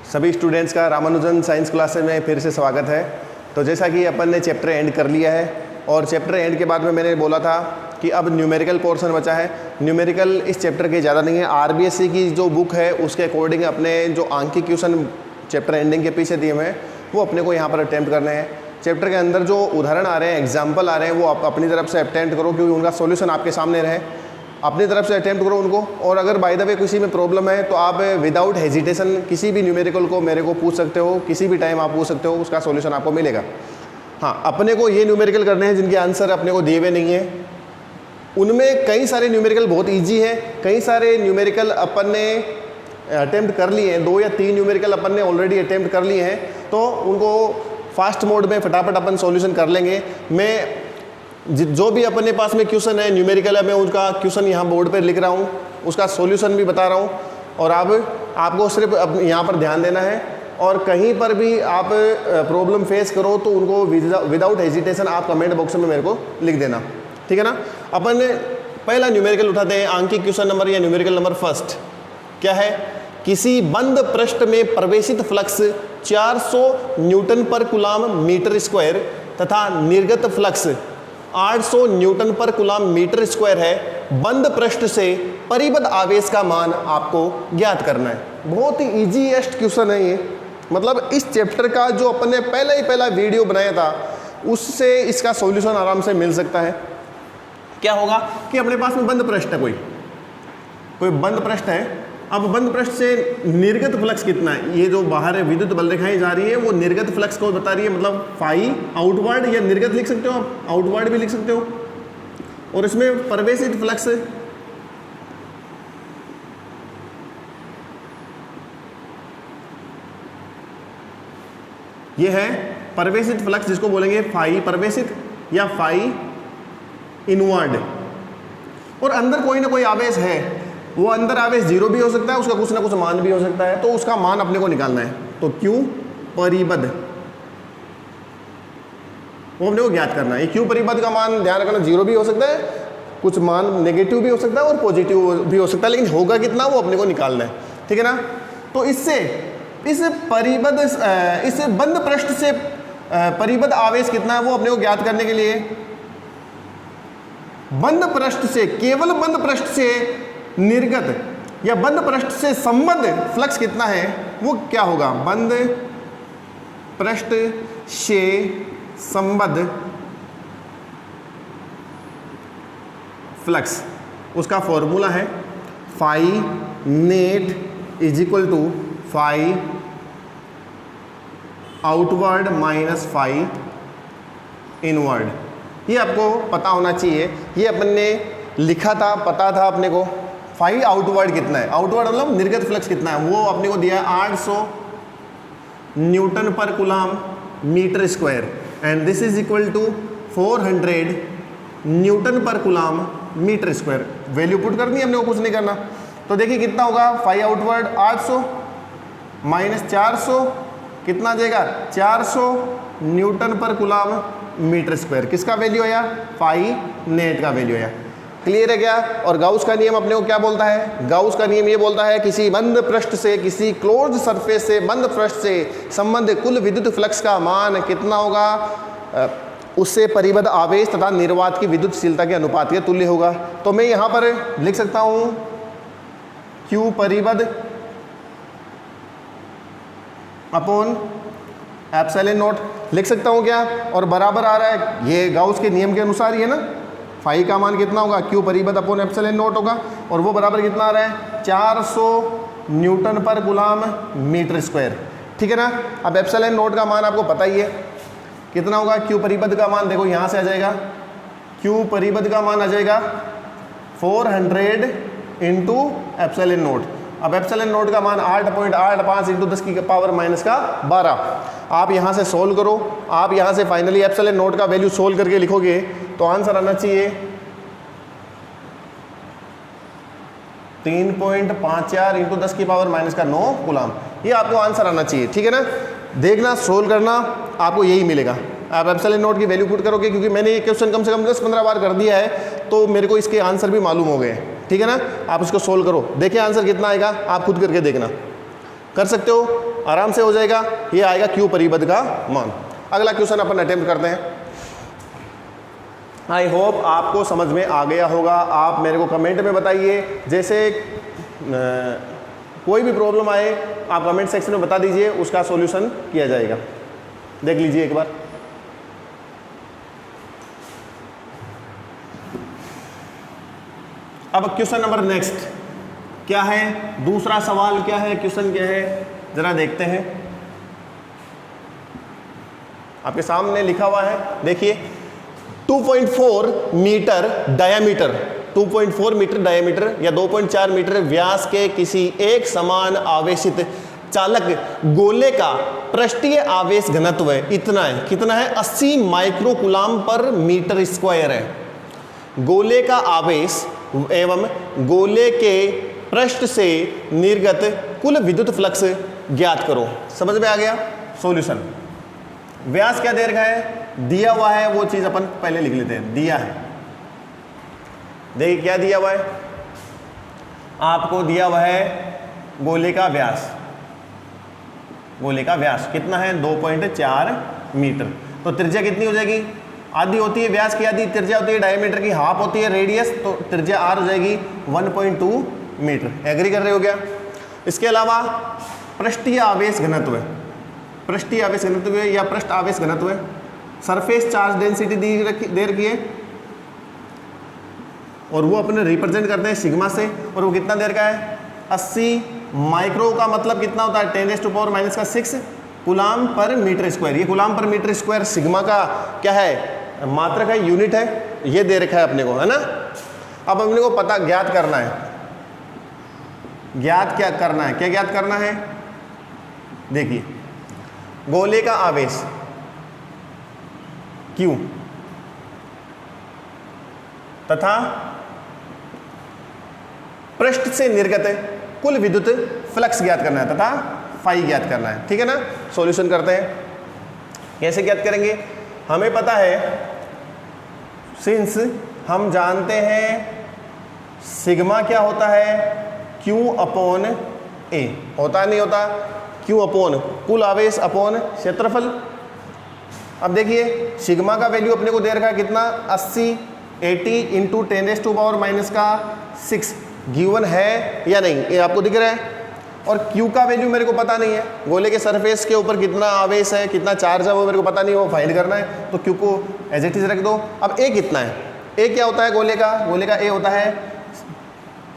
सभी स्टूडेंट्स का Ramanujan science class में फिर से स्वागत है। तो जैसा कि अपन ने चैप्टर एंड कर लिया है और चैप्टर एंड के बाद में मैंने बोला था कि अब न्यूमेरिकल पोर्शन बचा है। न्यूमेरिकल इस चैप्टर के ज़्यादा नहीं है, आरबीएससी की जो बुक है उसके अकॉर्डिंग अपने जो आंकी क्वेश्चन चैप्टर एंडिंग के पीछे दिए हुए हैं वो अपने को यहाँ पर अटैम्प्ट करने हैं। चैप्टर के अंदर जो उदाहरण आ रहे हैं, एग्जाम्पल आ रहे हैं, वो आप अपनी तरफ से अटेम्प्ट करो क्योंकि उनका सॉल्यूशन आपके सामने रहे। अपनी तरफ से अटेम्प्ट करो उनको। और अगर बाय द वे किसी में प्रॉब्लम है तो आप विदाउट हेजिटेशन किसी भी न्यूमेरिकल को मेरे को पूछ सकते हो, किसी भी टाइम आप पूछ सकते हो, उसका सॉल्यूशन आपको मिलेगा। हाँ, अपने को ये न्यूमेरिकल करने हैं जिनके आंसर अपने को दिए हुए नहीं है। उनमें कई सारे न्यूमेरिकल बहुत ईजी है, कई सारे न्यूमेरिकल अपन ने अटेम्प्ट कर लिए हैं, 2 या 3 न्यूमेरिकल अपन ने ऑलरेडी अटेम्प्ट कर लिए हैं, तो उनको फास्ट मोड में फटाफट अपन सॉल्यूशन कर लेंगे। मैं जो भी अपने पास में क्वेश्चन है न्यूमेरिकल है, मैं उसका क्वेश्चन यहाँ बोर्ड पर लिख रहा हूँ, उसका सॉल्यूशन भी बता रहा हूँ। और अब आपको सिर्फ अब यहाँ पर ध्यान देना है और कहीं पर भी आप प्रॉब्लम फेस करो तो उनको विदाउट हेजिटेशन आप कमेंट बॉक्स में मेरे को लिख देना, ठीक है ना। अपन पहला न्यूमेरिकल उठाते हैं, आंकिक क्वेश्चन नंबर या न्यूमेरिकल नंबर फर्स्ट। क्या है? किसी बंद पृष्ठ में प्रवेशित flux 400 newton per coulomb metre square तथा निर्गत flux 800 newton per coulomb metre square है। बंद पृष्ठ से परिबद्ध आवेश का मान आपको ज्ञात करना है। बहुत ही इजीएस्ट क्वेश्चन है ये। मतलब इस चैप्टर का जो अपन ने पहला वीडियो बनाया था उससे इसका सॉल्यूशन आराम से मिल सकता है। क्या होगा कि अपने पास में बंद पृष्ठ है, कोई बंद पृष्ठ है। अब बंद पृष्ठ से निर्गत फ्लक्स कितना है, ये जो बाहर है विद्युत बल रेखाएं जा रही है वो निर्गत फ्लक्स को बता रही है। मतलब फाई आउटवर्ड या निर्गत लिख सकते हो आप, आउटवर्ड भी लिख सकते हो। और इसमें प्रवेशित फ्लक्स ये है प्रवेशित फ्लक्स, जिसको बोलेंगे फाई प्रवेशित या फाई इनवर्ड। और अंदर कोई ना कोई आवेश है, वो अंदर आवेश 0 भी हो सकता है, उसका कुछ ना कुछ मान भी हो सकता है, तो उसका मान अपने को निकालना है। तो क्यों परिबद्ध वो अपने को ज्ञात करना है। क्यों परिबद्ध का मान ध्यान रखना, 0 भी हो सकता है, कुछ मान नेगेटिव भी हो सकता है और पॉजिटिव भी हो सकता है, लेकिन होगा कितना वो अपने को निकालना है, ठीक है ना। तो इससे इस बंद पृष्ठ से परिबद्ध आवेश कितना है वो अपने को ज्ञात करने के लिए बंद पृष्ठ से, केवल बंद पृष्ठ से निर्गत या बंद पृष्ठ से संबद्ध फ्लक्स कितना है वो क्या होगा। बंद पृष्ठ से संबद्ध फ्लक्स, उसका फॉर्मूला है phi net is equal to phi outward minus phi inward. ये आपको पता होना चाहिए, ये अपन ने लिखा था, पता था अपने को। फाई आउटवर्ड कितना है, आउटवर्ड मतलब निर्गत फ्लक्स कितना है, वो अपने को दिया है 800 newton per coulomb metre square and this is equal to 400 newton per coulomb metre square. Value put करनी है हमने को, कुछ नहीं करना। तो देखिए कितना होगा, फाई आउटवर्ड 800 माइनस 400 कितना आ जाएगा, 400 newton per coulomb metre square. किसका वैल्यू आया, फाई नेट का वैल्यू आया। क्लियर है क्या। और गाउस का नियम अपने को क्या बोलता है, गाउस का नियम ये बोलता है किसी बंद पृष्ठ से, किसी क्लोज्ड सरफेस से बंद पृष्ठ से संबंधित कुल विद्युत फ्लक्स का मान कितना होगा, उससे परिबद्ध आवेश तथा निर्वात की विद्युतशीलता के अनुपात के तुल्य होगा। तो मैं यहाँ पर लिख सकता हूँ Q परिबद्ध अपॉन एप्सिलॉन नॉट लिख सकता हूँ क्या, और बराबर आ रहा है, ये गाउस के नियम के अनुसार ही है ना। फाई का मान कितना होगा, Q परिबद्ध अपॉन एप्सिलॉन नॉट होगा, और वो बराबर कितना आ रहा है, 400 newton per coulomb metre square, ठीक है ना। अब एप्सिलॉन नॉट का मान आपको पता ही है कितना होगा। Q परिबद्ध का मान देखो यहाँ से आ जाएगा, Q परिबद्ध का मान आ जाएगा 400 इंटू एप्सिलॉन नॉट। अब एप्सिलॉन नॉट का मान 8.85 इंटू 10 की पावर माइनस का 12। आप यहाँ से सोल्व करो, आप यहाँ से फाइनली एप्सिलॉन नॉट का वैल्यू सोल्व करके लिखोगे तो आंसर आना चाहिए 3.54 इंटू 10 की पावर माइनस का 9 कूलम। ये आपको आंसर आना चाहिए, ठीक है ना। देखना, सोल्व करना, आपको यही मिलेगा। आप एप्सिलॉन नॉट की वैल्यू पुट करोगे, क्योंकि मैंने ये क्वेश्चन कम से कम 10-15 बार कर दिया है तो मेरे को इसके आंसर भी मालूम हो गए, ठीक है ना। आप इसको सोल्व करो, देखिए आंसर कितना आएगा, आप खुद करके देखना। कर सकते हो, आराम से हो जाएगा। ये आएगा क्यू परिबद्ध का मान। अगला क्वेश्चन अपन अटेम्प्ट करते हैं। आई होप आपको समझ में आ गया होगा। आप मेरे को कमेंट में बताइए, जैसे कोई भी प्रॉब्लम आए आप कमेंट सेक्शन में बता दीजिए, उसका सॉल्यूशन किया जाएगा। देख लीजिए एक बार। अब क्वेश्चन नंबर नेक्स्ट क्या है, दूसरा सवाल क्या है, क्वेश्चन क्या है, जरा देखते हैं। आपके सामने लिखा हुआ है, देखिए 2.4 मीटर डायामीटर, 2.4 मीटर डायामीटर या 2.4 मीटर व्यास के किसी एक समान आवेशित चालक गोले का पृष्ठीय आवेश घनत्व इतना है, कितना है, 80 माइक्रोकूलाम पर मीटर स्क्वायर है। गोले का आवेश एवं गोले के पृष्ठ से निर्गत कुल विद्युत फ्लक्स ज्ञात करो। समझ में आ गया सॉल्यूशन। व्यास क्या दे रखा है, दिया हुआ है, वो चीज अपन पहले लिख लेते हैं। दिया है, देखिए क्या दिया हुआ है, आपको दिया हुआ है गोले का व्यास। गोले का व्यास कितना है, 2.4 मीटर। तो त्रिज्या कितनी हो जाएगी, आधी होती है व्यास की, आधी त्रिज्या होती है डायमीटर की, हाफ होती है रेडियस, तो त्रिज्या आर हो जाएगी 1.2 मीटर। एग्री कर रहे हो क्या। इसके अलावा पृष्ठीय आवेश घनत्व है, पृष्ठीय आवेश घनत्व है या पृष्ठ आवेश घनत्व है, सरफेस चार्ज डेंसिटी दे रखी है और वो अपने रिप्रेजेंट करते हैं सिग्मा से, और वो कितना दे रखा है, 80 माइक्रो का मतलब कितना होता है, 10⁻⁻�6 कूलाम पर मीटर स्क्वायर। ये कूलाम पर मीटर स्क्वायर सिग्मा का क्या है, मात्रक है, यूनिट है, ये दे रखा है अपने को, है ना। अब अपने को पता ज्ञात करना है, ज्ञात क्या करना है, क्या ज्ञात करना है, देखिए गोले का आवेश Q तथा पृष्ठ से निर्गत कुल विद्युत फ्लक्स ज्ञात करना है तथा फाई ज्ञात करना है। ठीक है ना। सॉल्यूशन करते हैं, कैसे ज्ञात करेंगे, हमें पता है, सिंस हम जानते हैं सिग्मा क्या होता है, Q/A होता नहीं होता, Q अपॉन कुल आवेश अपॉन क्षेत्रफल। अब देखिए सिग्मा का वैल्यू अपने को दे रखा है कितना, 80 इंटू 10⁻⁻⁶ गिवन है या नहीं, ये आपको दिख रहा है। और Q का वैल्यू मेरे को पता नहीं है, गोले के सरफेस के ऊपर कितना आवेश है, कितना चार्ज है, वो मेरे को पता नहीं है, वो फाइंड करना है। तो Q को एज इट इज रख दो। अब A कितना है, A क्या होता है गोले का, गोले का A होता है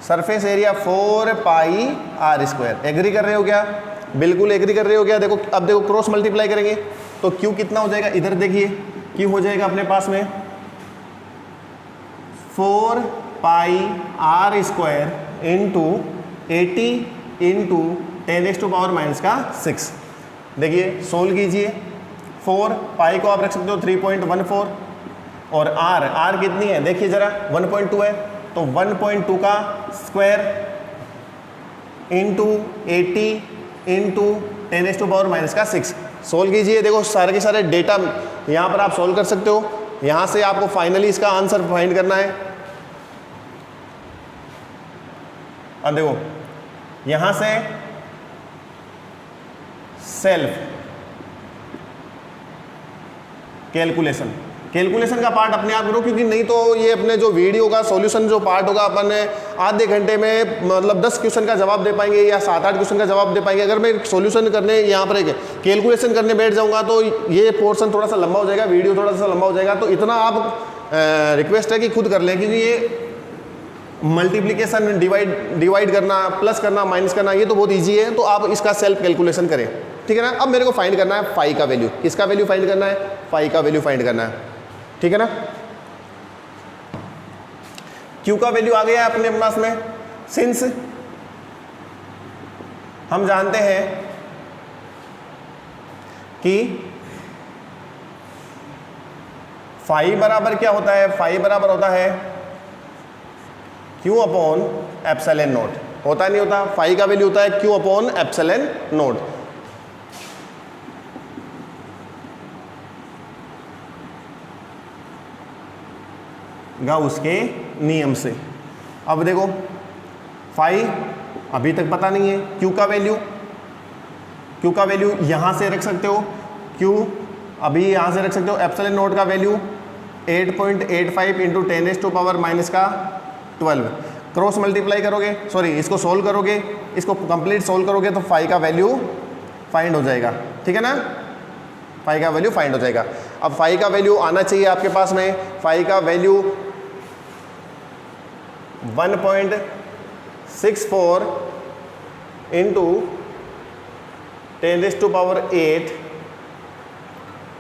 सरफेस एरिया 4πr²। एग्री कर रहे हो क्या, बिल्कुल एग्री कर रहे हो क्या। देखो अब देखो क्रॉस मल्टीप्लाई करेंगे तो Q कितना हो जाएगा, इधर देखिए Q हो जाएगा अपने पास में 4πr² इंटू 80 इंटू 10⁻⁻�6। देखिए सोल्व कीजिए, 4 पाई को आप रख सकते हो 3.14 और R कितनी है, देखिए जरा 1.2 है, तो 1.2 का स्क्वायर इंटू 80 इंटू 10⁻⁻�6। सोल्व कीजिए, देखो सारे के सारे डेटा यहाँ पर आप सोल्व कर सकते हो। यहाँ से आपको फाइनली इसका आंसर फाइंड करना है। अब देखो यहाँ से सेल्फ कैलकुलेशन का पार्ट अपने आप करो, क्योंकि नहीं तो ये अपने जो वीडियो का सॉल्यूशन जो पार्ट होगा अपन आधे घंटे में मतलब 10 क्वेश्चन का जवाब दे पाएंगे या 7-8 क्वेश्चन का जवाब दे पाएंगे। अगर मैं सॉल्यूशन करने यहाँ पर एक कैलकुलेशन करने बैठ जाऊँगा तो ये पोर्शन थोड़ा सा लंबा हो जाएगा, वीडियो थोड़ा सा लंबा हो जाएगा। तो इतना आप रिक्वेस्ट है कि खुद कर लें, क्योंकि ये मल्टीप्लिकेशन, डिवाइड करना, प्लस करना, माइनस करना, ये तो बहुत ईजी है। तो आप इसका सेल्फ कैलकुलेशन करें, ठीक है ना। अब मेरे को फाइंड करना है फाई का वैल्यू, किसका वैल्यू फाइंड करना है, फाई का वैल्यू फाइंड करना है, ठीक है ना। Q का वैल्यू आ गया अपने पास में, सिंस हम जानते हैं कि फाई बराबर क्या होता है, फाई बराबर होता है Q/ε0। होता नहीं होता, फाई का वैल्यू होता है Q/ε0 गाउस के नियम से। अब देखो फाई अभी तक पता नहीं है, Q का वैल्यू क्यू का वैल्यू यहाँ से रख सकते हो, क्यू अभी यहाँ से रख सकते हो, एप्सिलॉन नॉट का वैल्यू 8.85 इंटू 10⁻⁻12। क्रॉस मल्टीप्लाई करोगे, सॉरी इसको सोल्व करोगे, इसको कंप्लीट सोल्व करोगे तो फाई का वैल्यू फाइंड हो जाएगा, ठीक है ना, फाई का वैल्यू फाइंड हो जाएगा। अब फाई का वैल्यू आना चाहिए आपके पास में, फाई का value 1.64 into 10⁸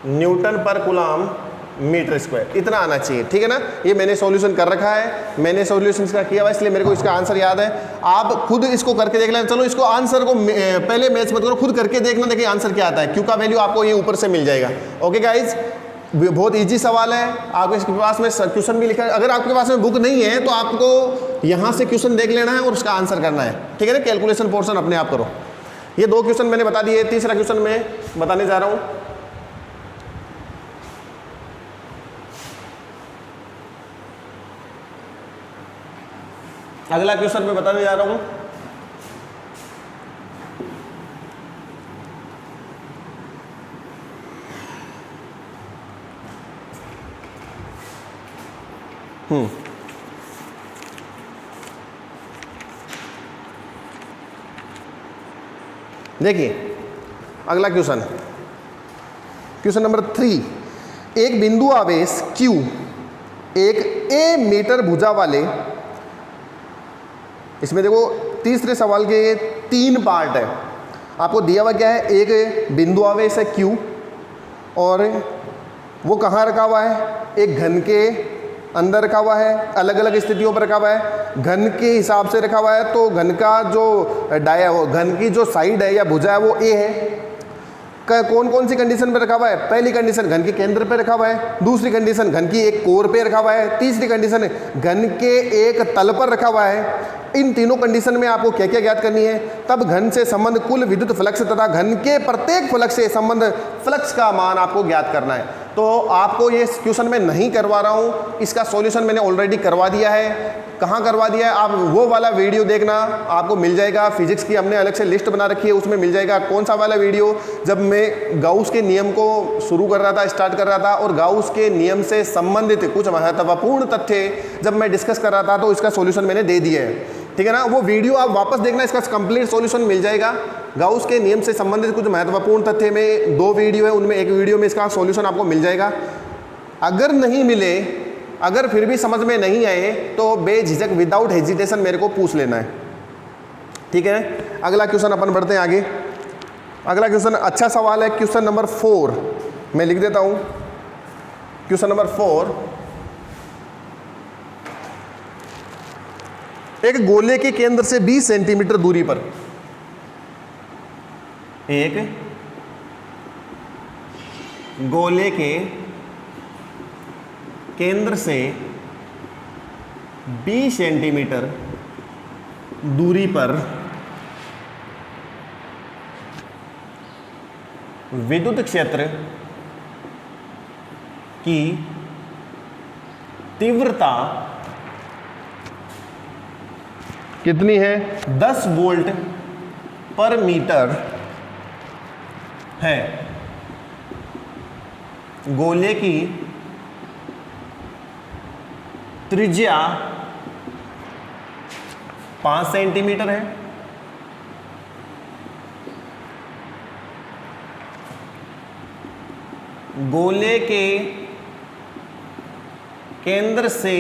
Newton per coulomb metre square, इतना आना चाहिए, ठीक है ना। ये मैंने सॉल्यूशन कर रखा है, मैंने सॉल्यूशन इसका किया हुआ, इसलिए मेरे को इसका आंसर याद है। आप खुद इसको करके देख लेना। चलो इसको आंसर को पहले मैच मत करो, खुद करके देखना, देखिए आंसर क्या आता है। क्यू का वैल्यू आपको ये ऊपर से मिल जाएगा। ओके गाइज, बहुत इजी सवाल है। आपको इसके पास में क्वेश्चन भी लिखा है, अगर आपके पास में बुक नहीं है तो आपको यहाँ से क्वेश्चन देख लेना है और उसका आंसर करना है, ठीक है ना। कैलकुलेशन पोर्शन अपने आप करो। ये 2 क्वेश्चन मैंने बता दिए, तीसरा क्वेश्चन मैं बताने जा रहा हूँ। अगला क्वेश्चन मैं बताने जा रहा हूं। देखिए अगला क्वेश्चन, क्वेश्चन नंबर 3। एक बिंदु आवेश Q एक a मीटर भुजा वाले, इसमें देखो तीसरे सवाल के 3 पार्ट है। आपको दिया हुआ क्या है, एक बिंदु आवेश है Q और वो कहाँ रखा हुआ है, एक घन के अंदर रखा हुआ है, अलग अलग स्थितियों पर रखा हुआ है। घन के हिसाब से रखा हुआ है तो घन का जो घन की जो साइड है या भुजा है वो A है। कौन कौन सी कंडीशन पे रखा हुआ है, पहली कंडीशन घन के केंद्र पे रखा हुआ है, दूसरी कंडीशन घन की एक कोर पे रखा हुआ है, तीसरी कंडीशन घन के एक तल पर रखा हुआ है। इन तीनों कंडीशन में आपको क्या क्या ज्ञात करनी है। तब घन से संबंध कुल विद्युत फ्लक्स तथा घन के प्रत्येक फ्लक्स से संबंध फ्लक्स का मान आपको ज्ञात करना है। तो आपको ये क्वेश्चन मैं नहीं करवा रहा हूँ, इसका सॉल्यूशन मैंने ऑलरेडी करवा दिया है। कहाँ करवा दिया है, आप वो वाला वीडियो देखना, आपको मिल जाएगा। फिजिक्स की हमने अलग से लिस्ट बना रखी है, उसमें मिल जाएगा। कौन सा वाला वीडियो, जब मैं गाउस के नियम को शुरू कर रहा था, स्टार्ट कर रहा था और गाउस के नियम से संबंधित कुछ महत्वपूर्ण तथ्य जब मैं डिस्कस कर रहा था तो इसका सॉल्यूशन मैंने दे दिया है, ठीक है ना। वो वीडियो आप वापस देखना, इसका कंप्लीट सॉल्यूशन मिल जाएगा। गाउस के नियम से संबंधित कुछ महत्वपूर्ण तथ्य में 2 वीडियो है, उनमें एक वीडियो में इसका सॉल्यूशन आपको मिल जाएगा। अगर नहीं मिले, अगर फिर भी समझ में नहीं आए तो बेझिझक विदाउट हेजिटेशन मेरे को पूछ लेना है, ठीक है। अगला क्वेश्चन अपन बढ़ते हैं आगे। अगला क्वेश्चन अच्छा सवाल है, क्वेश्चन नंबर 4 मैं लिख देता हूं। क्वेश्चन नंबर 4, एक गोले के केंद्र से 20 सेंटीमीटर दूरी पर एक गोले के केंद्र से 20 सेंटीमीटर दूरी पर विद्युत क्षेत्र की तीव्रता कितनी है, 10 वोल्ट पर मीटर है। गोले की त्रिज्या 5 सेंटीमीटर है। गोले के केंद्र से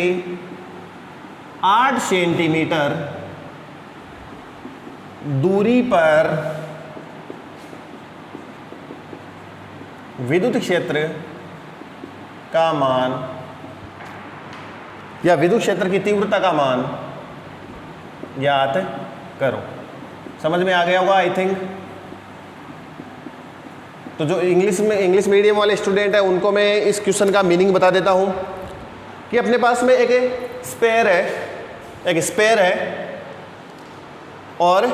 8 सेंटीमीटर दूरी पर विद्युत क्षेत्र का मान या विद्युत क्षेत्र की तीव्रता का मान ज्ञात करो। समझ में आ गया होगा आई थिंक। तो जो इंग्लिश मीडियम वाले स्टूडेंट है उनको मैं इस क्वेश्चन का मीनिंग बता देता हूं कि अपने पास में एक स्पेयर है और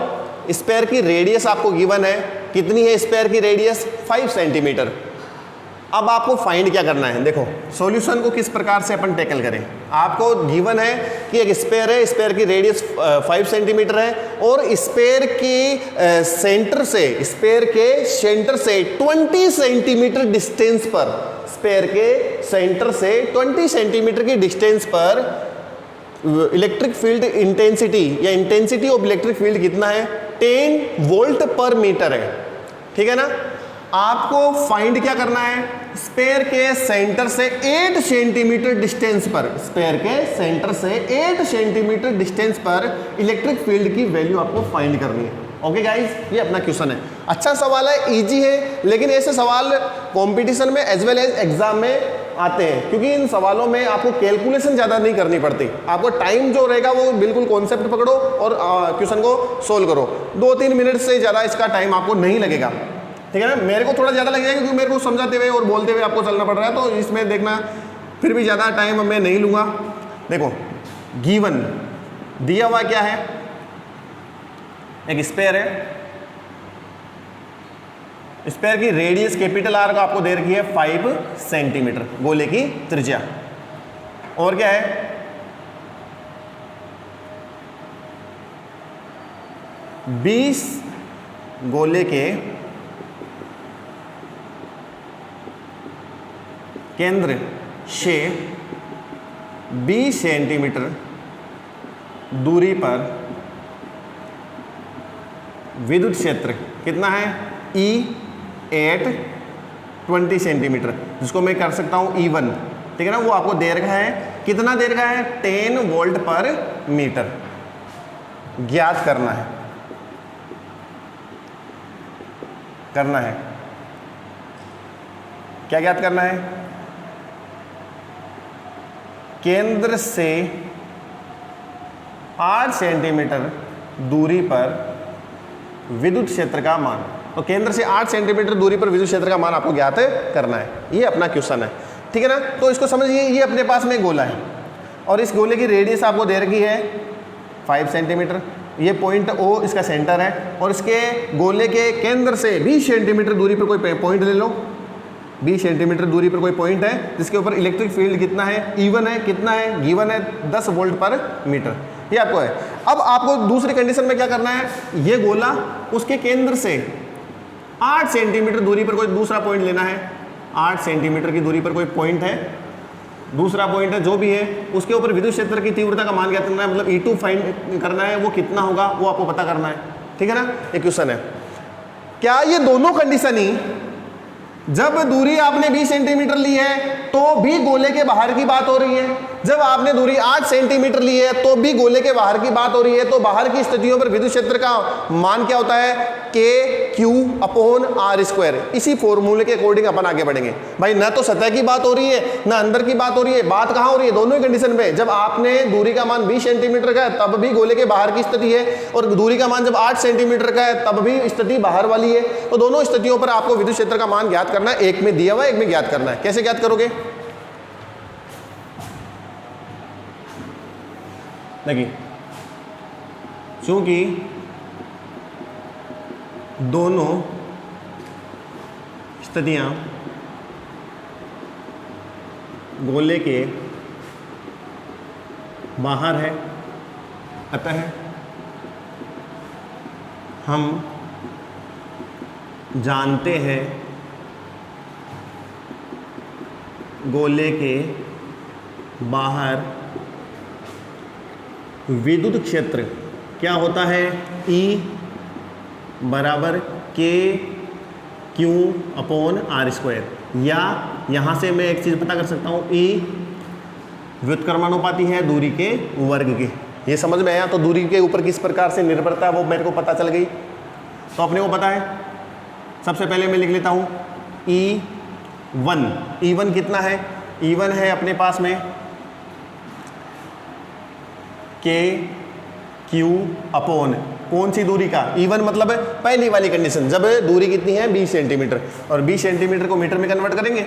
स्पेयर की रेडियस आपको गिवन है। कितनी है स्पेयर की रेडियस, 5 सेंटीमीटर। अब आपको फाइंड क्या करना है, देखो सॉल्यूशन को किस प्रकार से अपन टैकल करें। आपको गिवन है कि एक स्पेयर है, स्पेयर की रेडियस 5 सेंटीमीटर है और स्पेयर के सेंटर से 20 सेंटीमीटर डिस्टेंस पर, स्पेयर के सेंटर से 20 सेंटीमीटर की डिस्टेंस पर इलेक्ट्रिक फील्ड इंटेंसिटी या इंटेंसिटी ऑफ इलेक्ट्रिक फील्ड कितना है, 10 वोल्ट पर मीटर है। ठीक है ना। आपको फाइंड क्या करना है, स्पेयर के सेंटर से 8 सेंटीमीटर डिस्टेंस पर, स्पेयर के सेंटर से 8 सेंटीमीटर डिस्टेंस पर इलेक्ट्रिक फील्ड की वैल्यू आपको फाइंड करनी है। ओके गाइस, ये अपना क्वेश्चन है। अच्छा सवाल है, इजी है, लेकिन ऐसे सवाल कंपटीशन में एज वेल एज एग्जाम में आते हैं, क्योंकि इन सवालों में आपको कैलकुलेशन ज़्यादा नहीं करनी पड़ती। आपको टाइम जो रहेगा वो बिल्कुल कॉन्सेप्ट पकड़ो और क्वेश्चन को सोल्व करो। 2-3 मिनट से ज़्यादा इसका टाइम आपको नहीं लगेगा। ठीक है ना। मेरे को थोड़ा ज़्यादा लगेगा क्योंकि मेरे को समझाते हुए और बोलते हुए आपको चलना पड़ रहा है, तो इसमें देखना फिर भी ज़्यादा टाइम मैं नहीं लूँगा। देखो गिवन दिया हुआ क्या है, एक स्पेयर है, स्पेयर की रेडियस कैपिटल आर का आपको दे रखी है 5 सेंटीमीटर, गोले की त्रिज्या। और क्या है, 20 गोले के केंद्र से 20 सेंटीमीटर दूरी पर विद्युत क्षेत्र कितना है, E8 20 सेंटीमीटर, जिसको मैं कर सकता हूँ E1। ठीक है ना। वो आपको दे रखा है, कितना दे रखा है, 10 वोल्ट पर मीटर। ज्ञात करना है, क्या ज्ञात करना है, केंद्र से 8 सेंटीमीटर दूरी पर विद्युत क्षेत्र का मान। तो केंद्र से 8 सेंटीमीटर दूरी पर विद्युत क्षेत्र का मान आपको ज्ञात करना है। ये अपना क्वेश्चन है। ठीक है ना। तो इसको समझिए, ये अपने पास में गोला है और इस गोले की रेडियस आपको दे रखी है 5 सेंटीमीटर। ये पॉइंट O इसका सेंटर है और इसके गोले के केंद्र से 20 सेंटीमीटर दूरी पर कोई पॉइंट ले लो। 20 सेंटीमीटर दूरी पर कोई पॉइंट है जिसके ऊपर इलेक्ट्रिक फील्ड कितना है, E1 है, कितना है, गिवन है 10 वोल्ट पर मीटर। ये आपको है। अब आपको दूसरी कंडीशन में क्या करना है, ये गोला उसके केंद्र से 8 सेंटीमीटर दूरी पर कोई दूसरा पॉइंट लेना है। 8 सेंटीमीटर की दूरी पर कोई पॉइंट है, दूसरा पॉइंट है जो भी है, उसके ऊपर विद्युत क्षेत्र की तीव्रता का मान क्या करना है, मतलब E2 फाइंड करना है, वो कितना होगा वो आपको पता करना है। ठीक है ना। ये क्वेश्चन है। क्या ये दोनों कंडीशन ही, जब दूरी आपने 20 सेंटीमीटर ली है तो भी गोले के बाहर की बात हो रही है, जब आपने दूरी 8 सेंटीमीटर ली है तो भी गोले के बाहर की बात हो रही है, तो बाहर की स्थितियों पर विद्युत क्षेत्र का मान क्या होता है, KQ/R²। इसी फॉर्मूले के अकॉर्डिंग अपन आगे बढ़ेंगे। भाई ना तो सतह की बात हो रही है ना अंदर की बात हो रही है, बात कहाँ हो रही है, दोनों ही कंडीशन पे। जब आपने दूरी का मान 20 सेंटीमीटर का है तब भी गोले के बाहर की स्थिति है, और दूरी का मान जब 8 सेंटीमीटर का है तब भी स्थिति बाहर वाली है। तो दोनों स्थितियों पर आपको विद्युत क्षेत्र का मान ज्ञात करना है। एक में दिया हुआ है, एक में ज्ञात करना है। कैसे ज्ञात करोगे, देखिए चूंकि दोनों स्थितियां गोले के बाहर है, अतः हम जानते हैं गोले के बाहर विद्युत क्षेत्र क्या होता है, E बराबर KQ/R²। या यहाँ से मैं एक चीज़ पता कर सकता हूँ, E व्युत्क्रमानुपाती है दूरी के वर्ग की। ये समझ में आया। तो दूरी के ऊपर किस प्रकार से निर्भरता है वो मेरे को पता चल गई। तो अपने को पता है, सबसे पहले मैं लिख लेता हूँ E1 कितना है, E1 है अपने पास में KQ/ कौन सी दूरी का, E1 मतलब पहली वाली कंडीशन, जब दूरी कितनी है 20 सेंटीमीटर, और 20 सेंटीमीटर को मीटर में कन्वर्ट करेंगे,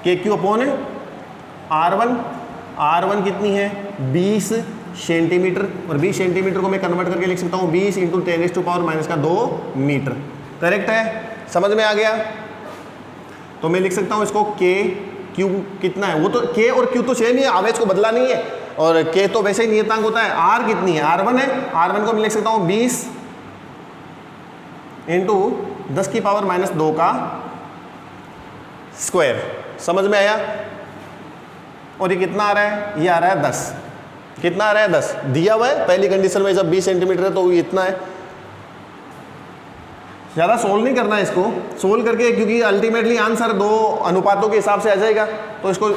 KQ/R1 कितनी है 20 सेंटीमीटर, और 20 सेंटीमीटर को मैं कन्वर्ट करके लिख सकता हूँ 20 × 10⁻⁻² मीटर। करेक्ट है, समझ में आ गया। तो मैं लिख सकता हूँ इसको के क्यू कितना है, वो तो के और क्यू तो सेम ही है, आवेश को बदला नहीं है, और के तो वैसे ही नियतांक होता है। आर कितनी है, R1 है, R1 को मैं लिख सकता हूँ 20 इंटू 10 की पावर -2 का स्क्वायर। समझ में आया? और ये कितना आ रहा है, ये आ रहा है 10। कितना आ रहा है, 10 दिया हुआ है पहली कंडीशन में, जब 20 सेंटीमीटर है तो ये इतना है। ज़्यादा सोल्व नहीं करना है इसको, सोल्व करके, क्योंकि अल्टीमेटली आंसर 2 अनुपातों के हिसाब से आ जाएगा, तो इसको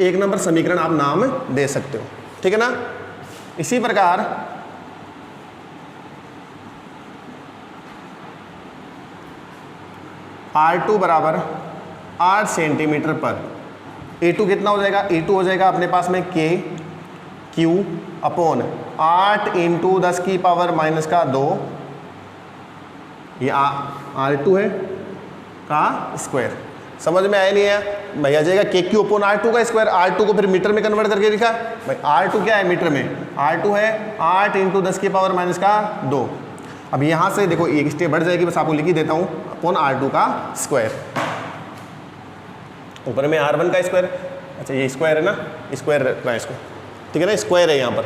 1 नंबर समीकरण आप नाम दे सकते हो, ठीक है ना। इसी प्रकार R2 बराबर 8 सेंटीमीटर पर A2 कितना हो जाएगा, A2 हो जाएगा अपने पास में K Q अपॉन 8 इंटू 10 की पावर -2, ये R2 है का स्क्वायर। समझ में आया नहीं है भाई? आ जाएगा के क्यू अपॉन R2 का स्क्वायर। R2 को फिर मीटर में कन्वर्ट करके लिखा भाई, R2 क्या है मीटर में, R2 है 8 इंटू 10 की पावर -2। अब यहाँ से देखो एक स्टेप बढ़ जाएगी, बस आपको लिख ही देता हूँ, अपॉन R2 का स्क्वायर, ऊपर में R1 का स्क्वायर। अच्छा ये स्क्वायर है ना, स्क्वायर रखना है इसको, ठीक है ना, स्क्वायर है यहाँ पर,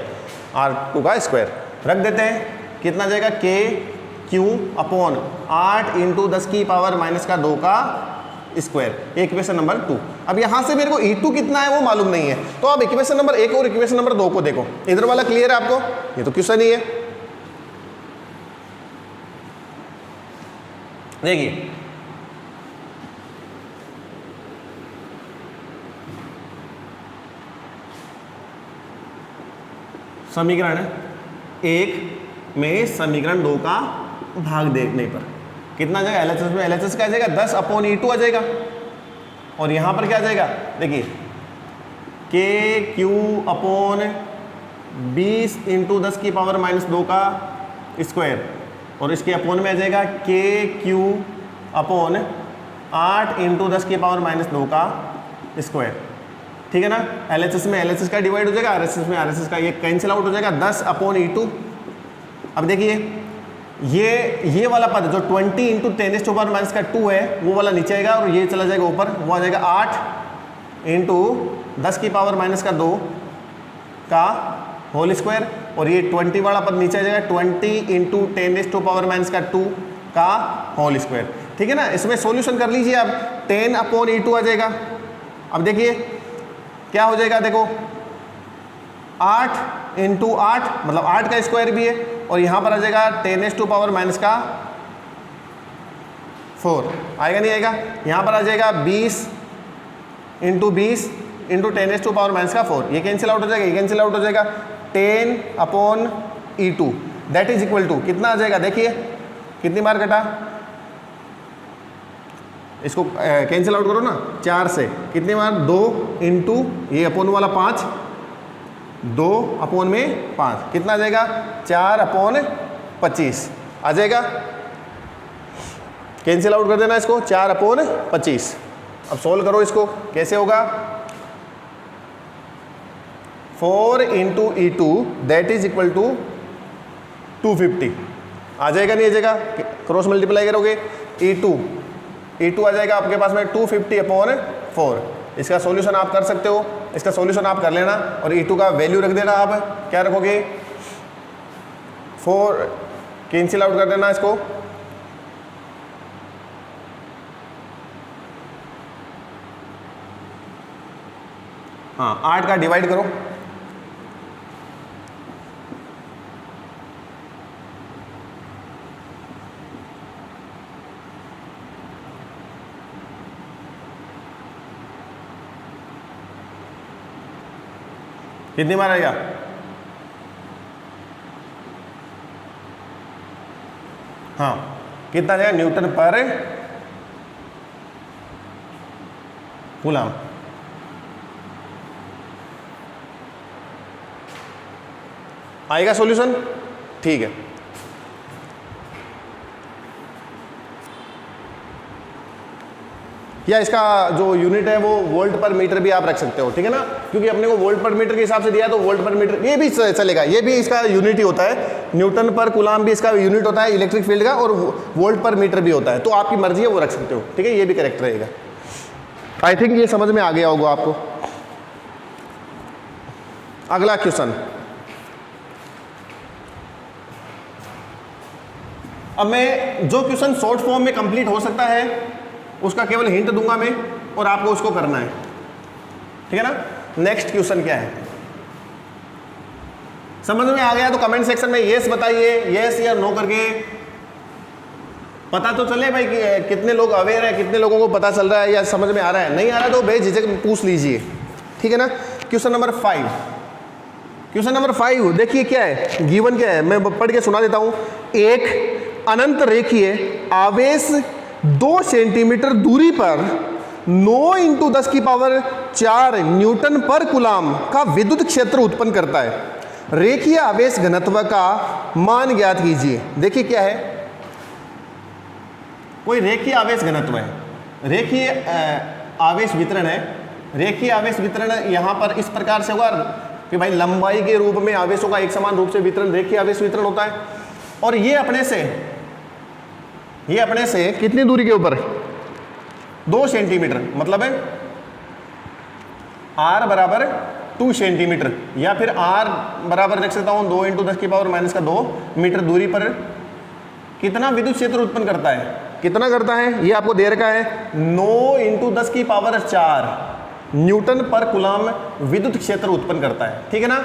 R2 का स्क्वायर रख देते हैं। कितना जाएगा, के क्यू अपॉन 8 इंटू 10 की पावर -2 का स्क्वायर, इक्वेशन नंबर 2। अब यहाँ से मेरे को E2 कितना है वो मालूम नहीं है, तो अब इक्वेशन नंबर 1 और इक्वेशन नंबर 2 को देखो। इधर वाला क्लियर है आपको, ये तो क्वेश्चन ही है। देखिए समीकरण 1 में समीकरण 2 का भाग देखने पर कितना आ जाएगा, LHS में LHS का आ जाएगा 10 अपॉन E2 आ जाएगा, और यहाँ पर क्या आ जाएगा, देखिए के क्यू अपॉन 20 इंटू 10 की पावर -2 का स्क्वायर, और इसके अपॉन में आ जाएगा के क्यू अपॉन 8 इंटू 10 की पावर -2 का स्क्वायर, ठीक है ना। LHS में LHS का डिवाइड हो जाएगा, RHS में RHS का, ये कैंसिल आउट हो जाएगा 10 अपॉन E2। अब देखिए ये वाला पद जो 20 इंटू 10⁻² है वो वाला नीचे आएगा, और ये चला जाएगा ऊपर, वो आ जाएगा 8 इंटू 10 की पावर -2 का होल स्क्वायर, और ये 20 वाला पद नीचे आ जाएगा 20 इंटू 10⁻² का होल स्क्वायर, ठीक है ना। इसमें सॉल्यूशन कर लीजिए आप, 10 अपॉन E2 आ जाएगा। अब देखिए क्या हो जाएगा, देखो 8 इंटू 8 मतलब 8 का स्क्वायर भी है, और यहाँ पर आ जाएगा 10⁻⁴ आएगा नहीं आएगा। यहाँ पर आ जाएगा 20 इंटू 20 इंटू 10⁻⁴, ये कैंसिल आउट हो जाएगा, ये कैंसिल आउट हो जाएगा। 10 upon E2 that is equal to कितना आ जाएगा, देखिए कितनी बार कटा, इसको कैंसिल आउट करो ना 4 से, कितनी बार, 2 इंटू ये अपॉन वाला 5, 2 अपॉन में 5, कितना आ जाएगा 4 अपॉन 25 आ जाएगा। कैंसिल आउट कर देना इसको, 4 अपॉन 25। अब सोल्व करो इसको, कैसे होगा, 4 into E2 that is equal to 250 आ जाएगा नहीं आ जाएगा, क्रॉस मल्टीप्लाई करोगे E2 आ जाएगा आपके पास में 250 अपॉन 4। इसका सॉल्यूशन आप कर सकते हो, इसका सॉल्यूशन आप कर लेना, और E2 का वैल्यू रख देना। आप क्या रखोगे, 4 कैंसिल आउट कर देना इसको, हाँ 8 का डिवाइड करो, कितनी बार आएगा, हाँ कितना जाएगा, न्यूटन पर कूलम। आएगा सॉल्यूशन, ठीक है। या इसका जो यूनिट है वो वोल्ट पर मीटर भी आप रख सकते हो, ठीक है ना, क्योंकि अपने को वोल्ट पर मीटर के हिसाब से दिया है तो वोल्ट पर मीटर ये भी चलेगा, ये भी इसका यूनिट ही होता है। न्यूटन पर कूलाम भी इसका यूनिट होता है इलेक्ट्रिक फील्ड का, और वोल्ट पर मीटर भी होता है, तो आपकी मर्जी है वो रख सकते हो, ठीक है, ये भी करेक्ट रहेगा। आई थिंक ये समझ में आ गया होगा आपको। अगला क्वेश्चन, अब मैं जो क्वेश्चन शॉर्ट फॉर्म में कंप्लीट हो सकता है उसका केवल हिंट दूंगा मैं, और आपको उसको करना है, ठीक है ना। नेक्स्ट क्वेश्चन क्या है, समझ में आ गया तो कमेंट सेक्शन में यस बताइए, यस या नो करके, पता तो चले भाई कि कितने लोग अवेयर है, कितने लोगों को पता चल रहा है या समझ में आ रहा है। नहीं आ रहा तो बेझिझक पूछ लीजिए, ठीक है ना। क्वेश्चन नंबर 5, क्वेश्चन नंबर 5 देखिए क्या है, गिवन क्या है, मैं पढ़ के सुना देता हूं। एक अनंत रेखीय आवेश 2 सेंटीमीटर दूरी पर 9 × 10⁴ न्यूटन पर कूलाम का विद्युत क्षेत्र उत्पन्न करता है। रेखीय आवेश घनत्व का मान ज्ञात कीजिए। देखिए क्या है, कोई रेखीय आवेश घनत्व है, रेखीय आवेश वितरण है। रेखीय आवेश वितरण यहां पर इस प्रकार से होगा कि भाई लंबाई के रूप में आवेशों का एक समान रूप से वितरण रेखीय आवेश वितरण होता है। और ये अपने से कितनी दूरी के ऊपर, 2 सेंटीमीटर, मतलब है r बराबर 2 सेंटीमीटर, या फिर r बराबर रख सकता हूं 2 × 10⁻² मीटर दूरी पर कितना विद्युत क्षेत्र उत्पन्न करता है। कितना करता है ये आपको दे रखा है, 9 × 10⁴ न्यूटन पर कूलाम विद्युत क्षेत्र उत्पन्न करता है, ठीक है ना।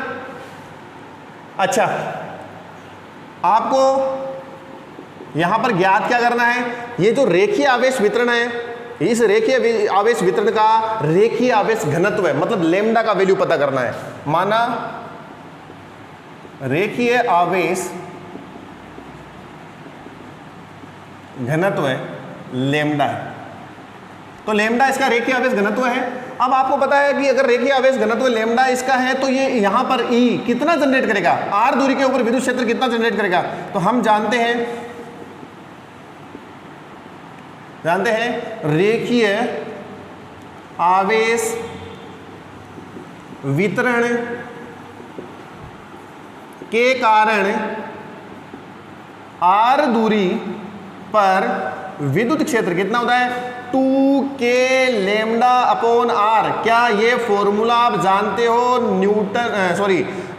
अच्छा, आपको यहां पर ज्ञात क्या करना है, ये जो रेखीय आवेश वितरण है, इस रेखीय आवेश वितरण का रेखीय आवेश घनत्व है, मतलब लेमडा का वैल्यू पता करना है। माना रेखीय आवेश घनत्व है लेमडा है, तो लेमडा इसका रेखीय आवेश घनत्व है। अब आपको पता है कि अगर रेखीय आवेश घनत्व लेमडा इसका है तो ये यहां पर ई कितना जनरेट करेगा, आर दूरी के ऊपर विद्युत क्षेत्र कितना जनरेट करेगा। तो हम जानते हैं रेखीय आवेश वितरण के कारण आर दूरी पर विद्युत क्षेत्र कितना होता है, 2k λ/r। क्या ये फॉर्मूला आप जानते हो,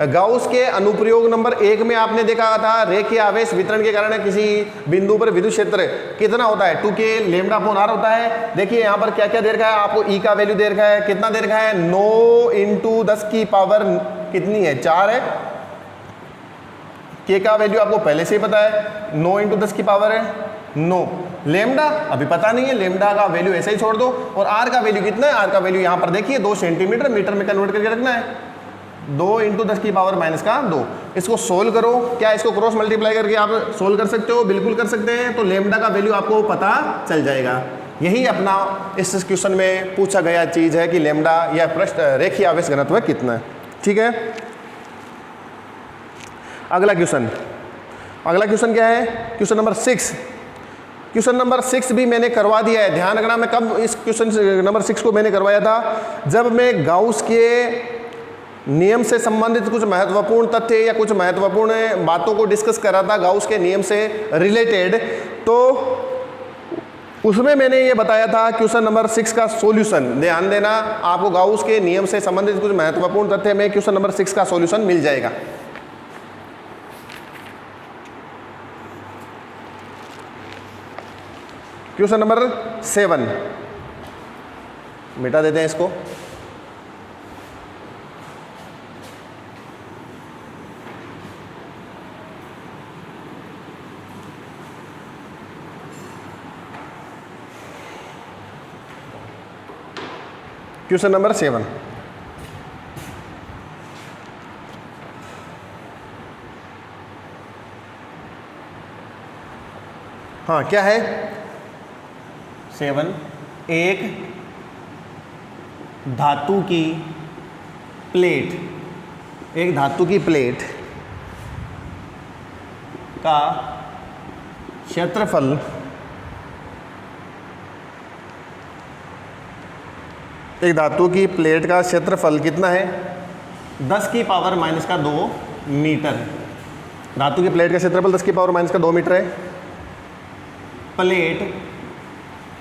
गाउस के अनुप्रयोग नंबर 1 में आपने देखा था, रेखीय आवेश वितरण के कारण किसी बिंदु पर विद्युत क्षेत्र कितना होता है, 2k λ/r होता है। देखिए यहां पर क्या क्या दे रखा है आपको, ई का वैल्यू दे रखा है, कितना दे रखा है, 9 × 10⁻, कितनी है, 4 है। के का वैल्यू आपको पहले से ही पता है, 9 × 10⁻ है 9। लेमडा अभी पता नहीं है, लेमडा का वैल्यू ऐसे ही छोड़ दो। और आर का वैल्यू कितना है, आर का वैल्यू यहां पर देखिए 2 सेंटीमीटर, मीटर में कन्वर्ट करके रखना है, 2 × 10⁻²। इसको सोल्व करो, क्या इसको क्रॉस मल्टीप्लाई करके आप सोल्व कर सकते हो, बिल्कुल कर सकते हैं। तो लेमडा का वैल्यू आपको पता चल जाएगा। यही अपना इस क्वेश्चन में पूछा गया चीज है कि लेमडा या पृष्ठ रेखीय आवेश घनत्व कितना है, ठीक है। अगला क्वेश्चन क्या है, क्वेश्चन नंबर 6। क्वेश्चन नंबर 6 भी मैंने करवा दिया है, ध्यान रखना। मैं कब इस क्वेश्चन नंबर 6 को मैंने करवाया था, जब मैं गाउस के नियम से संबंधित कुछ महत्वपूर्ण तथ्य या कुछ महत्वपूर्ण बातों को डिस्कस कर रहा था गाउस के नियम से रिलेटेड। तो उसमें मैंने ये बताया था क्वेश्चन नंबर 6 का सॉल्यूशन। ध्यान देना, आपको गाउस के नियम से संबंधित कुछ महत्वपूर्ण तथ्य में क्वेश्चन नंबर 6 का सॉल्यूशन मिल जाएगा। क्वेश्चन नंबर 7, मिटा देते हैं इसको। क्वेश्चन नंबर 7, हाँ क्या है, 7, एक धातु की प्लेट का क्षेत्रफल कितना है, 10⁻² मीटर। धातु की प्लेट का क्षेत्रफल 10⁻² मीटर है। प्लेट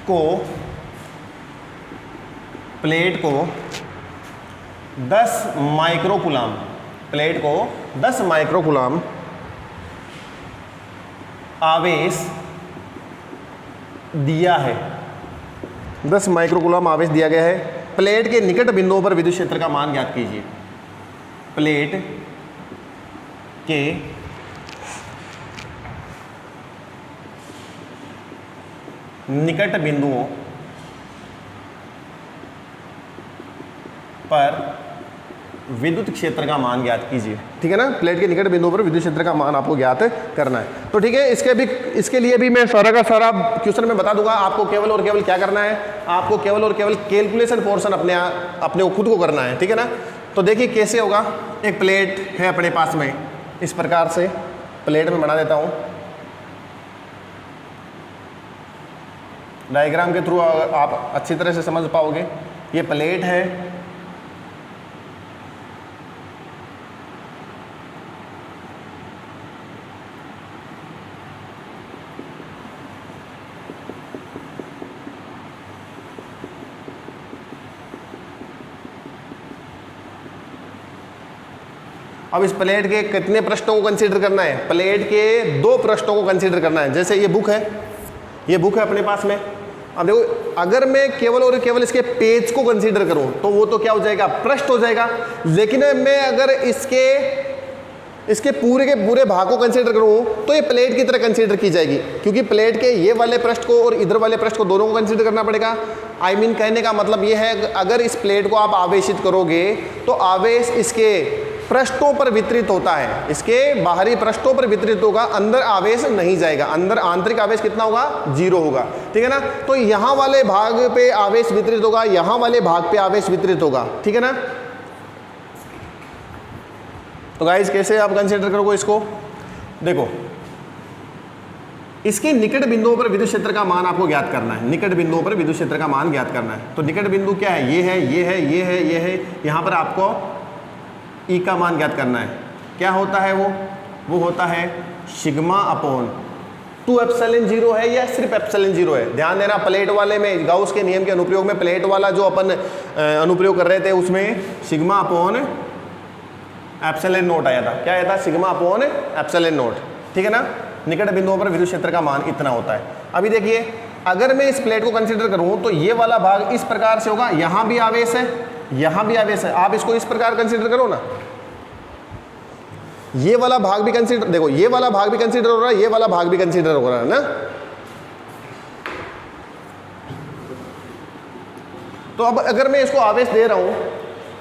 को प्लेट को 10 माइक्रोकुलाम, प्लेट को 10 माइक्रोकुलाम आवेश दिया है, 10 माइक्रोकुलाम आवेश दिया गया है। प्लेट के निकट बिंदुओं पर विद्युत क्षेत्र का मान ज्ञात कीजिए। प्लेट के निकट बिंदुओं पर विद्युत क्षेत्र का मान ज्ञात कीजिए। ठीक है ना, प्लेट के निकट बिंदुओं पर विद्युत क्षेत्र का मान आपको ज्ञात करना है। तो ठीक है, इसके लिए भी मैं सारा का सारा क्वेश्चन में बता दूंगा। आपको केवल और केवल क्या करना है, आपको केवल और केवल कैलकुलेशन पोर्शन अपने खुद को करना है। ठीक है ना, तो देखिए कैसे होगा। एक प्लेट है अपने पास में, इस प्रकार से प्लेट में बना देता हूं। डायग्राम के थ्रू आप अच्छी तरह से समझ पाओगे। ये प्लेट है, अब इस प्लेट के कितने पृष्ठों को कंसीडर करना है, प्लेट के 2 पृष्ठों को कंसीडर करना है। जैसे ये बुक है, ये बुक है अपने पास में। अब देखो, अगर मैं केवल और केवल इसके पेज को कंसीडर करूं तो वो तो क्या हो जाएगा, पृष्ठ हो जाएगा। लेकिन मैं अगर इसके पूरे के पूरे भाग को कंसीडर करूं तो ये प्लेट की तरह कंसीडर की जाएगी, क्योंकि प्लेट के ये वाले पृष्ठ को और इधर वाले पृष्ठ को दोनों को कंसीडर करना पड़ेगा। आई मीन कहने का मतलब ये है, अगर इस प्लेट को आप आवेशित करोगे तो आवेश इसके पृष्ठों पर वितरित होता है, इसके बाहरी पृष्ठों पर वितरित होगा, अंदर आवेश नहीं जाएगा। अंदर आंतरिक आवेश कितना होगा, 0 होगा। ठीक है ना, तो यहाँ वाले भाग पे आवेश वितरित होगा, यहाँ वाले भाग पे आवेश वितरित होगा। ठीक है ना, तो गाइस कैसे आप कंसीडर करोगे इसको, देखो इसके निकट बिंदुओं पर विद्युत क्षेत्र का मान आपको ज्ञात करना है। निकट बिंदुओं पर विद्युत क्षेत्र का मान ज्ञात करना है। तो निकट बिंदु क्या है, ये है, ये है, ये है, ये है। यहाँ पर आपको ई का मान ज्ञात करना है। क्या होता है वो होता है सिग्मा अपॉन 2 एप्सिलॉन 0 है या सिर्फ एप्सिलॉन 0 है। ध्यान देना, प्लेट वाले में गाउस के नियम के अनुप्रयोग में प्लेट वाला जो अपन अनुप्रयोग कर रहे थे उसमें सिग्मा अपॉन एप्सिलॉन नोट आया था। क्या आया था, सिग्मा अपॉन एप्सिलॉन नोट। ठीक है ना, निकट बिंदुओं पर विद्युत क्षेत्र का मान इतना होता है। अभी देखिए, अगर मैं इस प्लेट को कंसीडर करूं तो ये वाला भाग इस प्रकार से होगा, यहां भी आवेश है, यहां भी आवेश है। आप इसको इस प्रकार कंसीडर करो ना, ये वाला भाग भी कंसीडर, देखो ये वाला भाग भी कंसीडर हो रहा है, ये वाला भाग भी कंसीडर हो रहा है ना। तो अब अगर मैं इसको आवेश दे रहा हूं,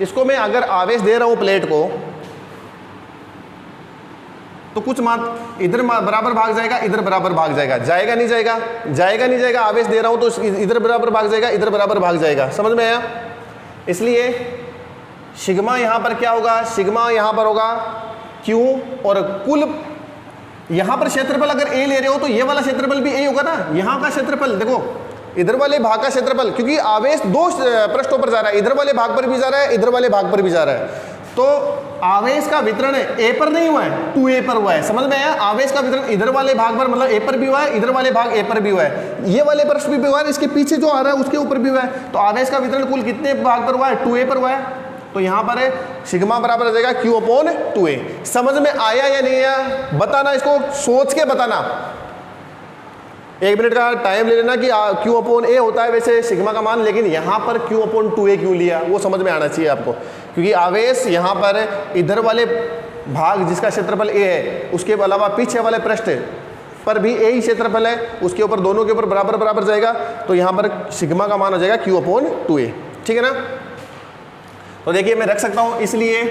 इसको मैं अगर आवेश दे रहा हूं प्लेट को, तो कुछ मात इधर बराबर भाग जाएगा, इधर बराबर भाग जाएगा, जाएगा नहीं जाएगा, जाएगा नहीं जाएगा। आवेश दे रहा हूं तो इधर बराबर भाग जाएगा, इधर बराबर भाग जाएगा। समझ में आया? इसलिए सिग्मा यहां पर क्या होगा, सिग्मा यहां पर होगा Q, और कुल यहां पर क्षेत्रफल अगर A ले रहे हो तो ये वाला क्षेत्रफल भी A होगा ना। यहां का क्षेत्रफल देखो, इधर वाले भाग का क्षेत्रफल, क्योंकि आवेश 2 पृष्ठों पर जा रहा है, इधर वाले भाग पर भी जा रहा है, इधर वाले भाग पर भी जा रहा है। तो आवेश का वितरण A पर नहीं हुआ है, 2A पर हुआ है। समझ में आया? आवेश का वितरण इधर वाले भाग पर मतलब A पर भी हुआ है, इधर वाले भाग A पर भी हुआ है, ये वाले पृष्ठ भी हुआ है, इसके पीछे जो आ रहा है उसके ऊपर भी हुआ है। तो आवेश का वितरण कुल कितने भाग पर हुआ है, 2A पर हुआ है। तो यहां पर है सिग्मा बराबर हो जाएगा Q अपॉन 2A। समझ में आया या नहीं आया बताना, इसको सोच के बताना। 1 मिनट का टाइम ले लेना कि Q अपॉन A होता है वैसे सिग्मा का मान, लेकिन यहां पर Q अपॉन 2A क्यों लिया वो समझ में आना चाहिए आपको। क्योंकि आवेश यहां पर इधर वाले भाग जिसका क्षेत्रफल A है, उसके अलावा पीछे वाले पृष्ठ पर भी A ही क्षेत्रफल है, उसके ऊपर दोनों के ऊपर बराबर बराबर जाएगा। तो यहां पर सिग्मा का मान हो जाएगा Q अपॉन 2A। ठीक है ना, तो देखिए मैं रख सकता हूं, इसलिए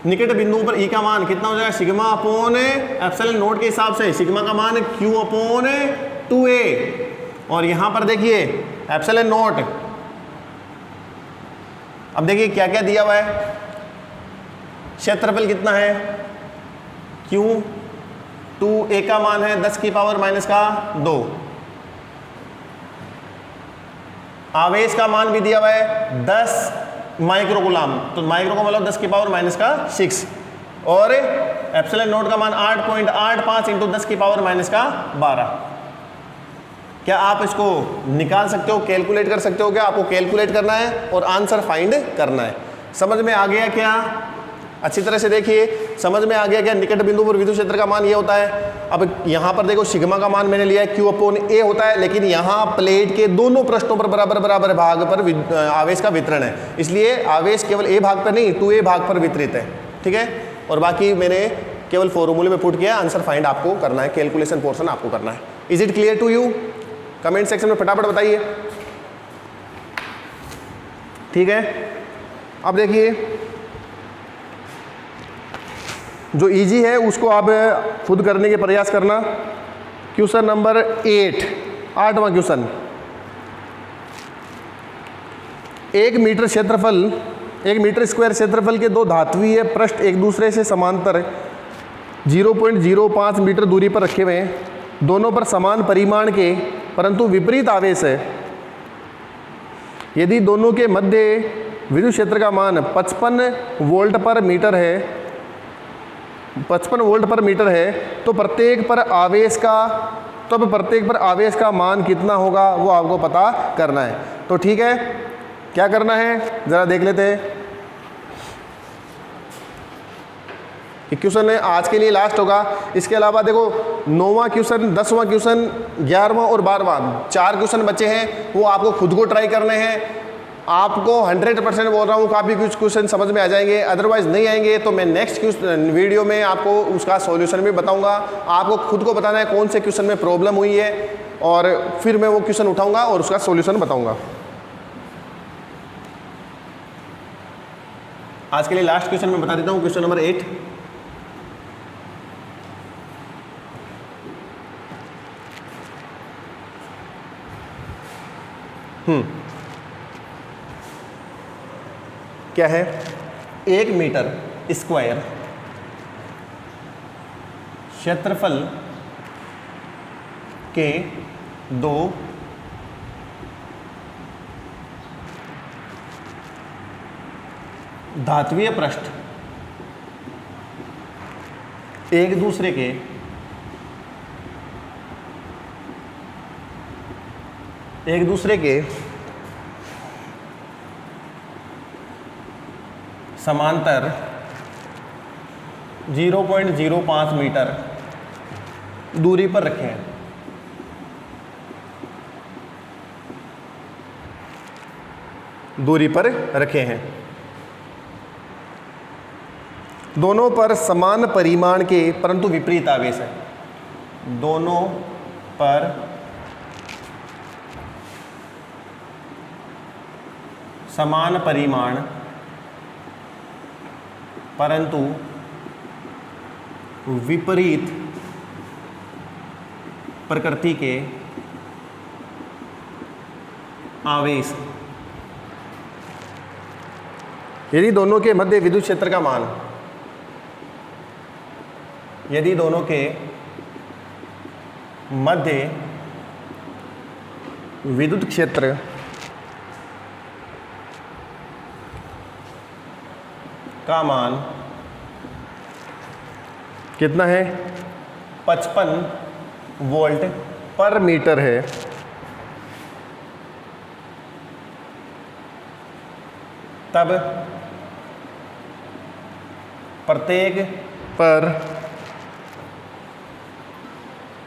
निकट बिंदुओं पर E का मान कितना हो जाएगा, सिग्मा अपॉन एप्सिलॉन नोट के हिसाब से सिग्मा का मान Q अपॉन 2A। और यहां पर देखिए एप्सिलॉन नोट, अब देखिए क्या क्या दिया हुआ है, क्षेत्रफल कितना है Q, 2A का मान है 10 की पावर माइनस का 2, आवेश का मान भी दिया हुआ है 10 माइक्रोकुलाम, तो माइक्रो का मतलब 10 की पावर माइनस का 6, और एप्सिलॉन नोट का मान 8.85 इंटू 10 की पावर माइनस का 12। क्या आप इसको निकाल सकते हो, कैलकुलेट कर सकते हो? क्या आपको कैलकुलेट करना है और आंसर फाइंड करना है। समझ में आ गया क्या? अच्छी तरह से देखिए, समझ में आ गया क्या? निकट बिंदु पर विद्युत क्षेत्र का मान ये होता है। अब यहाँ पर देखो सिग्मा का मान मैंने लिया है Q/A होता है, लेकिन यहाँ प्लेट के दोनों पृष्ठों पर बराबर बराबर भाग पर आवेश का वितरण है, इसलिए आवेश केवल A भाग पर नहीं 2A भाग पर वितरित है। ठीक है, और बाकी मैंने केवल फॉर्मूले में पुट किया, आंसर फाइंड आपको करना है, कैलकुलेशन पोर्शन आपको करना है। Is it clear to you? Comment section में फटाफट बताइए। ठीक है, अब देखिए जो इजी है उसको आप खुद करने के प्रयास करना। क्वेश्चन नंबर 8, 8वां क्वेश्चन। 1 मीटर क्षेत्रफल, 1 मीटर स्क्वायर क्षेत्रफल के दो धात्वीय पृष्ठ एक दूसरे से समांतर 0.05 मीटर दूरी पर रखे हुए हैं। दोनों पर समान परिमाण के परंतु विपरीत आवेश है। यदि दोनों के मध्य विद्युत क्षेत्र का मान 55 वोल्ट पर मीटर है, 55 वोल्ट पर मीटर है, तो प्रत्येक पर आवेश का मान कितना होगा वो आपको पता करना है। तो ठीक है, क्या करना है ज़रा देख लेते हैं। क्वेश्चन है आज के लिए लास्ट होगा। इसके अलावा देखो 9वां क्वेश्चन, 10वां क्वेश्चन, 11वां और 12वां 4 क्वेश्चन बचे हैं, वो आपको खुद को ट्राई करने हैं। आपको 100% बोल रहा हूँ काफ़ी कुछ क्वेश्चन समझ में आ जाएंगे, अदरवाइज नहीं आएंगे तो मैं नेक्स्ट वीडियो में आपको उसका सॉल्यूशन भी बताऊंगा। आपको खुद को बताना है कौन से क्वेश्चन में प्रॉब्लम हुई है, और फिर मैं वो क्वेश्चन उठाऊंगा और उसका सॉल्यूशन बताऊंगा। आज के लिए लास्ट क्वेश्चन मैं बता देता हूँ, क्वेश्चन नंबर 8। क्या है? 1 मीटर स्क्वायर क्षेत्रफल के दो धात्वीय पृष्ठ एक दूसरे के समांतर 0.05 मीटर दूरी पर रखे हैं। दोनों पर समान परिमाण के परंतु विपरीत आवेश है। दोनों पर समान परिमाण परंतु विपरीत प्रकृति के आवेश। यदि दोनों के मध्य विद्युत क्षेत्र का मान, यदि दोनों के मध्य विद्युत क्षेत्र का मान कितना है? 55 वोल्ट पर मीटर है, तब प्रत्येक पर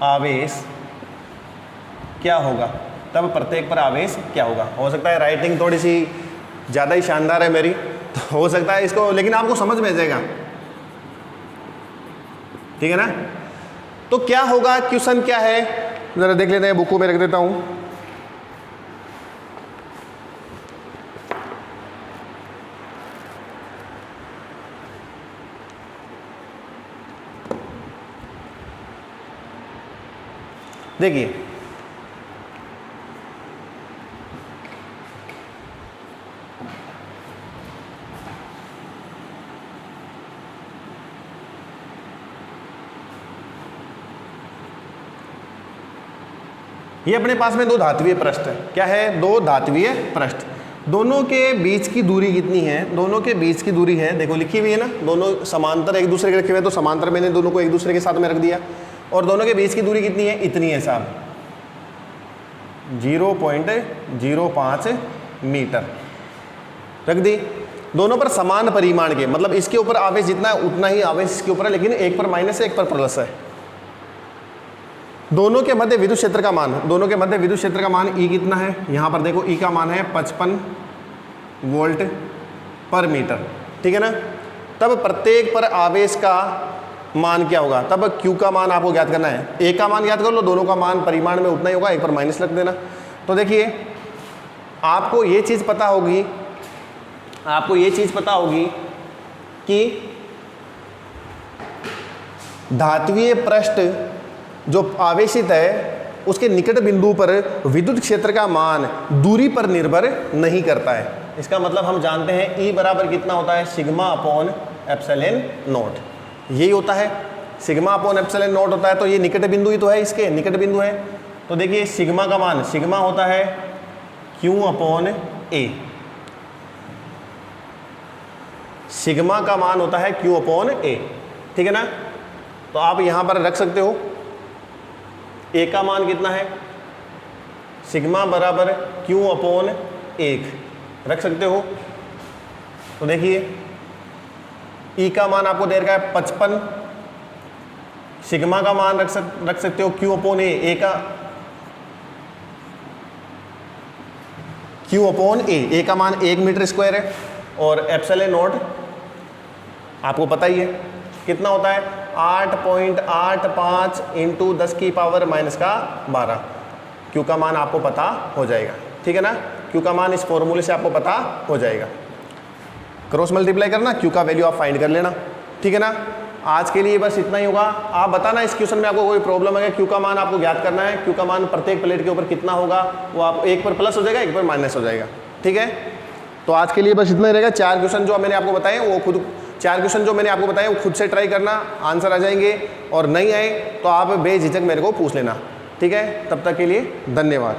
आवेश क्या होगा? हो सकता है राइटिंग थोड़ी सी ज़्यादा ही शानदार है मेरी, तो हो सकता है इसको, लेकिन आपको समझ में आ जाएगा। ठीक है ना? तो क्या होगा, क्वेश्चन क्या है जरा देख लेते हैं, बुक को मैं रख देता हूं। देखिए ये अपने पास में दो धात्वीय पृष्ठ है। क्या है? दो धात्वीय पृष्ठ। दोनों के बीच की दूरी कितनी है? दोनों के बीच की दूरी है, देखो लिखी हुई है ना, दोनों समांतर एक दूसरे के रखे हुए, तो समांतर मैंने दोनों को एक दूसरे के साथ में रख दिया। और दोनों के बीच की दूरी कितनी है? इतनी है साहब। 0.05 मीटर रख दी। दोनों पर समान परिमाण के, मतलब इसके ऊपर आवेश जितना है उतना ही आवेश इसके ऊपर है, लेकिन एक पर माइनस है एक पर प्लस है। दोनों के मध्य विद्युत क्षेत्र का मान, दोनों के मध्य विद्युत क्षेत्र का मान E कितना है, यहाँ पर देखो E का मान है 55 वोल्ट पर मीटर, ठीक है ना। तब प्रत्येक पर आवेश का मान क्या होगा, तब Q का मान आपको ज्ञात करना है। A का मान ज्ञात कर लो, दोनों का मान परिमाण में उतना ही होगा, एक पर माइनस रख देना। तो देखिए आपको ये चीज़ पता होगी, आपको ये चीज़ पता होगी कि धात्वीय पृष्ठ जो आवेशित है उसके निकट बिंदु पर विद्युत क्षेत्र का मान दूरी पर निर्भर नहीं करता है। इसका मतलब हम जानते हैं E बराबर कितना होता है, सिग्मा अपॉन एप्सिलॉन नॉट, यही होता है, सिग्मा अपॉन एप्सिलॉन नॉट होता है। तो ये निकट बिंदु ही तो है, इसके निकट बिंदु है। तो देखिए सिग्मा का मान, सिग्मा होता है Q अपॉन A, सिग्मा का मान होता है Q अपॉन A, ठीक है ना। तो आप यहाँ पर रख सकते हो A का मान कितना है, सिग्मा बराबर Q अपॉन 1 रख सकते हो। तो देखिए E का मान आपको दे रखा है 55, सिग्मा का मान रख सकते हो Q अपॉन A का Q अपॉन A का मान 1 मीटर स्क्वायर है, और एप्सिलॉन नॉट आपको पता ही है कितना होता है, 8.85 इंटू 10 की पावर माइनस का 12। Q का मान आपको पता हो जाएगा, ठीक है ना। Q का मान इस फॉर्मूले से आपको पता हो जाएगा, क्रॉस मल्टीप्लाई करना, Q का वैल्यू आप फाइंड कर लेना, ठीक है ना। आज के लिए बस इतना ही होगा। आप बताना इस क्वेश्चन में आपको कोई प्रॉब्लम है, Q का मान आपको ज्ञात करना है। Q का मान प्रत्येक प्लेट के ऊपर कितना होगा, वो आप एक पर प्लस हो जाएगा, एक पर माइनस हो जाएगा, ठीक है। तो आज के लिए बस इतना ही रहेगा। 4 क्वेश्चन जो मैंने आपको बताए वो खुद 4 क्वेश्चन जो मैंने आपको बताए वो खुद से ट्राई करना, आंसर आ जाएंगे, और नहीं आए तो आप बेझिझक मेरे को पूछ लेना, ठीक है। तब तक के लिए धन्यवाद।